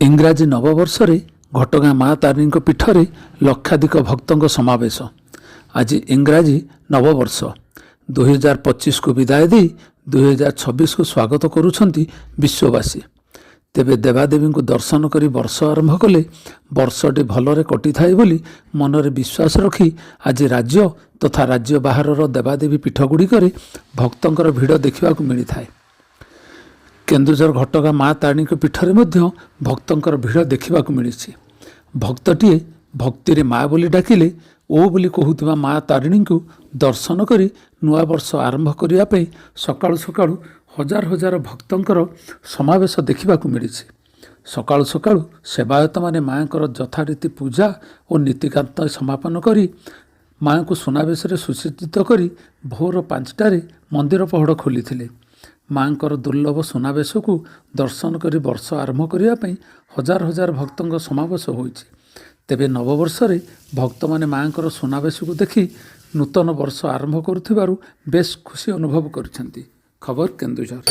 ଇଂରାଜୀ ନବବର୍ଷରେ ଘଟଗାଁ ମା ତାରିଣୀଙ୍କ ପୀଠରେ ଲକ୍ଷାଧିକ ଭକ୍ତଙ୍କ ସମାବେଶ। ଆଜି ଇଂରାଜୀ ନବବର୍ଷ 2025କୁ ବିଦାୟ ଦେଇ 2026କୁ ସ୍ୱାଗତ କରୁଛନ୍ତି ବିଶ୍ୱବାସୀ। ତେବେ ଦେବାଦେବୀଙ୍କୁ ଦର୍ଶନ କରି ବର୍ଷ ଆରମ୍ଭ କଲେ ବର୍ଷଟି ଭଲରେ କଟିଥାଏ ବୋଲି ମନରେ ବିଶ୍ୱାସ ରଖି ଆଜି ରାଜ୍ୟ ତଥା ରାଜ୍ୟ ବାହାରର ଦେବାଦେବୀ ପୀଠଗୁଡ଼ିକରେ ଭକ୍ତଙ୍କର ଭିଡ଼ ଦେଖିବାକୁ ମିଳିଥାଏ। କେନ୍ଦୁଝର ଘଟଗାଁ ମା ତାରିଣୀଙ୍କ ପୀଠରେ ମଧ୍ୟ ଭକ୍ତଙ୍କର ଭିଡ଼ ଦେଖିବାକୁ ମିଳିଛି। ଭକ୍ତଟିଏ ଭକ୍ତିରେ ମା ବୋଲି ଡାକିଲେ ଓ ବୋଲି କହୁଥିବା ମା ତାରିଣୀଙ୍କୁ ଦର୍ଶନ କରି ନୂଆବର୍ଷ ଆରମ୍ଭ କରିବା ପାଇଁ ସକାଳୁ ସକାଳୁ ହଜାର ହଜାର ଭକ୍ତଙ୍କର ସମାବେଶ ଦେଖିବାକୁ ମିଳିଛି। ସକାଳୁ ସକାଳୁ ସେବାୟତମାନେ ମାଙ୍କର ଯଥାରୀତି ପୂଜା ଓ ନୀତିକାନ୍ତ ସମାପନ କରି ମାଙ୍କୁ ସୁନାବେଶରେ ସୁସଜ୍ଜିତ କରି ଭୋର 5ଟାରେ ମନ୍ଦିର ପହଡ଼ ଖୋଲିଥିଲେ। ମାଙ୍କର ଦୁର୍ଲଭ ସୁନାବେଶକୁ ଦର୍ଶନ କରି ବର୍ଷ ଆରମ୍ଭ କରିବା ପାଇଁ ହଜାର ହଜାର ଭକ୍ତଙ୍କ ସମାବେଶ ହୋଇଛି। ତେବେ ନବବର୍ଷରେ ଭକ୍ତମାନେ ମାଙ୍କର ସୁନାବେଶକୁ ଦେଖି ନୂତନ ବର୍ଷ ଆରମ୍ଭ କରୁଥିବାରୁ ବେଶ୍ ଖୁସି ଅନୁଭବ କରିଛନ୍ତି। ଖବର କେନ୍ଦୁଝର।